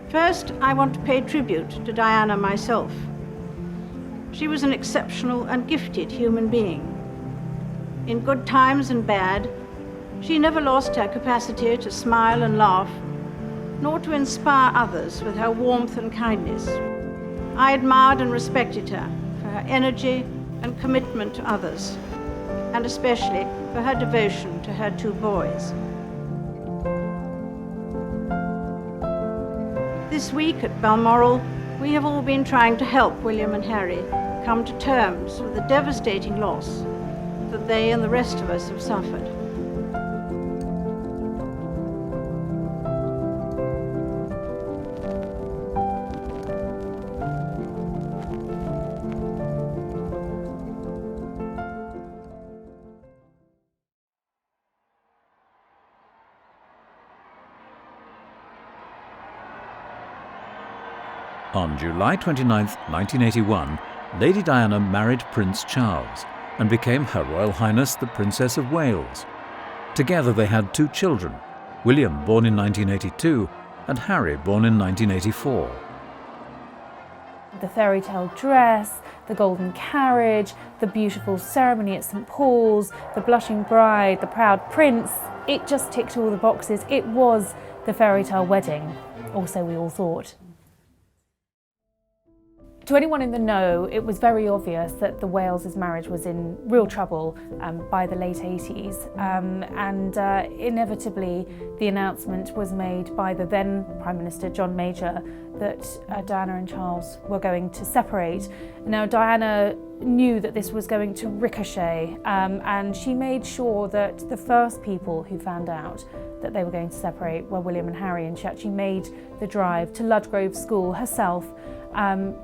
First, I want to pay tribute to Diana myself. She was an exceptional and gifted human being. In good times and bad, she never lost her capacity to smile and laugh, nor to inspire others with her warmth and kindness. I admired and respected her for her energy and commitment to others, and especially for her devotion to her two boys. This week at Balmoral, we have all been trying to help William and Harry come to terms with the devastating loss that they and the rest of us have suffered. On July 29, 1981, Lady Diana married Prince Charles and became Her Royal Highness the Princess of Wales. Together they had two children, William, born in 1982, and Harry, born in 1984. The fairy tale dress, the golden carriage, the beautiful ceremony at St. Paul's, the blushing bride, the proud prince, it just ticked all the boxes. It was the fairy tale wedding, or so we all thought. To anyone in the know, it was very obvious that the Wales' marriage was in real trouble by the late 80s, and inevitably the announcement was made by the then Prime Minister John Major that Diana and Charles were going to separate. Now Diana knew that this was going to ricochet, and she made sure that the first people who found out that they were going to separate were William and Harry, and she actually made the drive to Ludgrove School herself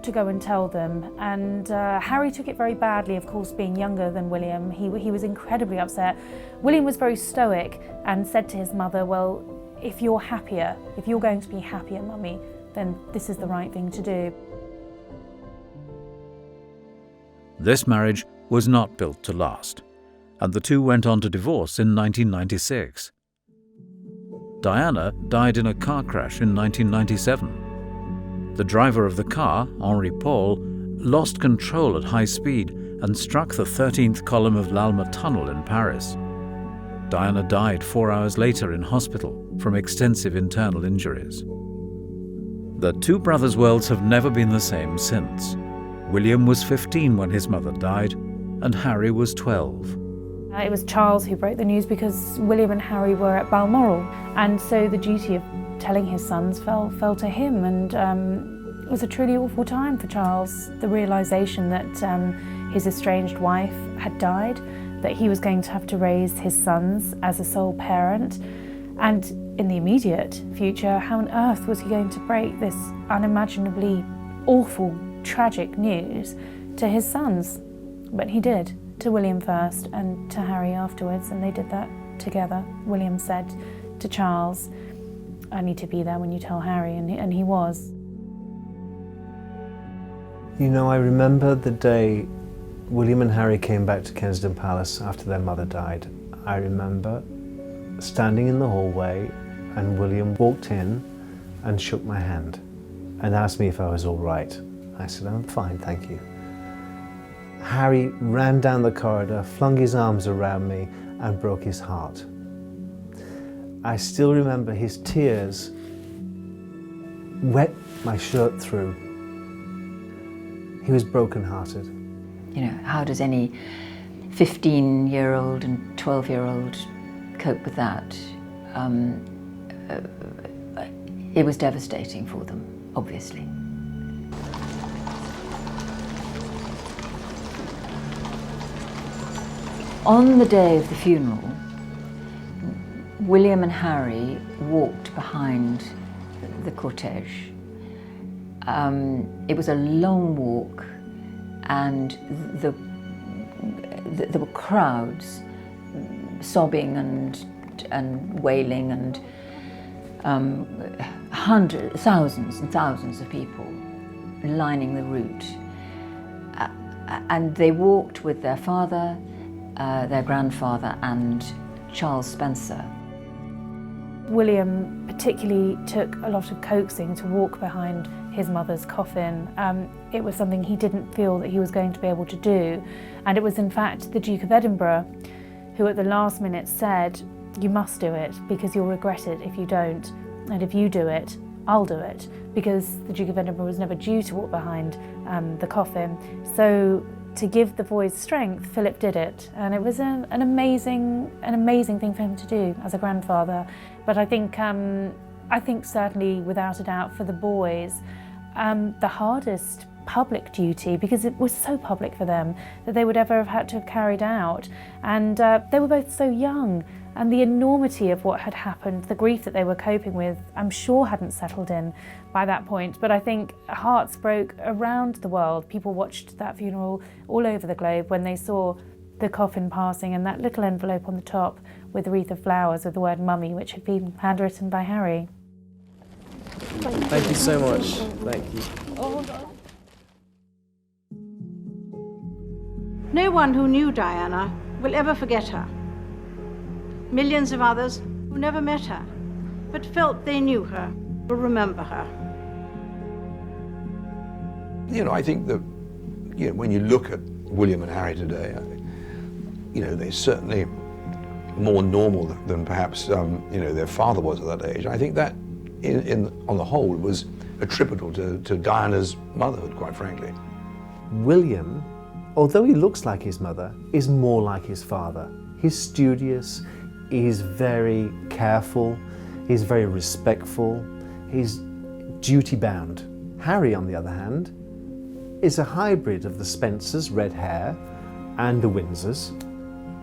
to go and tell them. And Harry took it very badly, of course, being younger than William. He was incredibly upset. William was very stoic and said to his mother, well, if you're happier, if you're going to be happier, Mummy, then this is the right thing to do. This marriage was not built to last, and the two went on to divorce in 1996. Diana died in a car crash in 1997. The driver of the car, Henri Paul, lost control at high speed and struck the 13th column of l'Alma tunnel in Paris. Diana died 4 hours later in hospital from extensive internal injuries. The two brothers' worlds have never been the same since. William was 15 when his mother died, and Harry was 12. It was Charles who broke the news because William and Harry were at Balmoral, and so the duty of telling his sons fell to him, and it was a truly awful time for Charles. The realisation that his estranged wife had died, that he was going to have to raise his sons as a sole parent, and in the immediate future, how on earth was he going to break this unimaginably awful, tragic news to his sons? But he did, to William first and to Harry afterwards, and they did that together. William said to Charles, I need to be there when you tell Harry, and he was. You know, I remember the day William and Harry came back to Kensington Palace after their mother died. I remember standing in the hallway and William walked in and shook my hand and asked me if I was all right. I said, I'm fine, thank you. Harry ran down the corridor, flung his arms around me and broke his heart. I still remember his tears wet my shirt through. He was broken-hearted. You know, how does any 15-year-old and 12-year-old cope with that? It was devastating for them, obviously. On the day of the funeral, William and Harry walked behind the cortege. It was a long walk, and there were crowds sobbing and wailing, and thousands and thousands of people lining the route. And they walked with their father, their grandfather, and Charles Spencer. William particularly took a lot of coaxing to walk behind his mother's coffin. It was something he didn't feel that he was going to be able to do. And it was in fact the Duke of Edinburgh who at the last minute said, "You must do it because you'll regret it if you don't. And if you do it, I'll do it." Because the Duke of Edinburgh was never due to walk behind the coffin. So to give the boys strength, Philip did it. And it was an amazing thing for him to do as a grandfather. But I think certainly, without a doubt, for the boys, the hardest public duty, because it was so public for them, that they would ever have had to have carried out. And they were both so young, and the enormity of what had happened, the grief that they were coping with, I'm sure hadn't settled in by that point. But I think hearts broke around the world. People watched that funeral all over the globe when they saw the coffin passing and that little envelope on the top with a wreath of flowers with the word mummy, which had been handwritten by Harry. Thank you so much. Thank you. No one who knew Diana will ever forget her. Millions of others who never met her, but felt they knew her, will remember her. You know, I think that, you know, when you look at William and Harry today, you know, they're certainly more normal than perhaps, you know, their father was at that age. I think that, on the whole, was attributable to Diana's motherhood, quite frankly. William, although he looks like his mother, is more like his father. He's studious, he's very careful, he's very respectful, he's duty-bound. Harry, on the other hand, is a hybrid of the Spencers' red hair and the Windsors,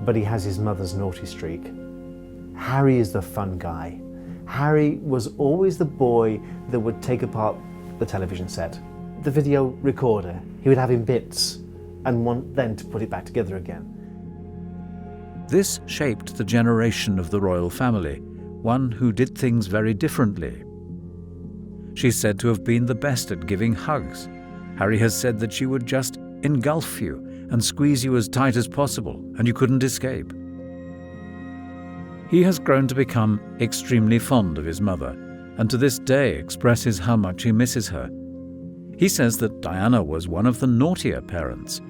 but he has his mother's naughty streak. Harry is the fun guy. Harry was always the boy that would take apart the television set, the video recorder. He would have in bits and want then to put it back together again. This shaped the generation of the royal family, one who did things very differently. She's said to have been the best at giving hugs. Harry has said that she would just engulf you and squeeze you as tight as possible, and you couldn't escape. He has grown to become extremely fond of his mother, and to this day expresses how much he misses her. He says that Diana was one of the naughtier parents,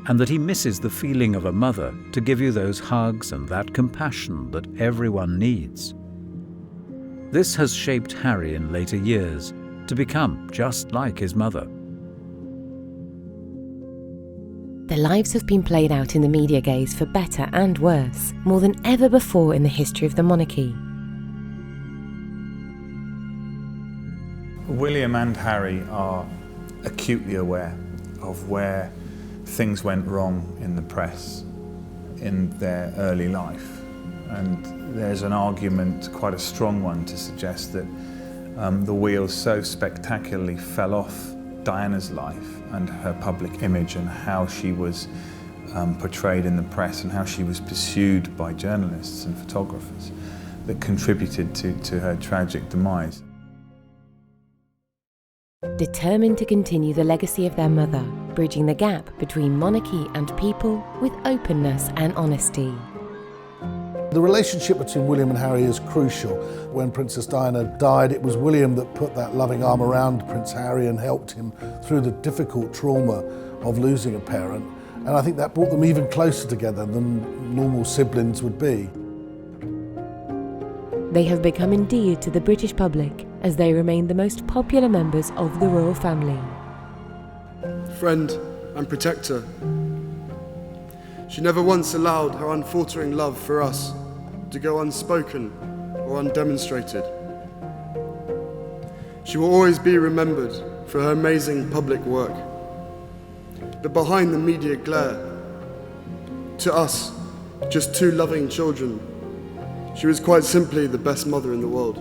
and that he misses the feeling of a mother to give you those hugs and that compassion that everyone needs. This has shaped Harry in later years to become just like his mother. Their lives have been played out in the media gaze for better and worse, more than ever before in the history of the monarchy. William and Harry are acutely aware of where things went wrong in the press in their early life. And there's an argument, quite a strong one, to suggest that the wheels so spectacularly fell off Diana's life and her public image and how she was portrayed in the press and how she was pursued by journalists and photographers that contributed to her tragic demise. Determined to continue the legacy of their mother, bridging the gap between monarchy and people with openness and honesty. The relationship between William and Harry is crucial. When Princess Diana died, it was William that put that loving arm around Prince Harry and helped him through the difficult trauma of losing a parent. And I think that brought them even closer together than normal siblings would be. They have become endeared to the British public as they remain the most popular members of the royal family. Friend and protector. She never once allowed her unfaltering love for us to go unspoken or undemonstrated. She will always be remembered for her amazing public work. But behind the media glare, to us, just two loving children, she was quite simply the best mother in the world.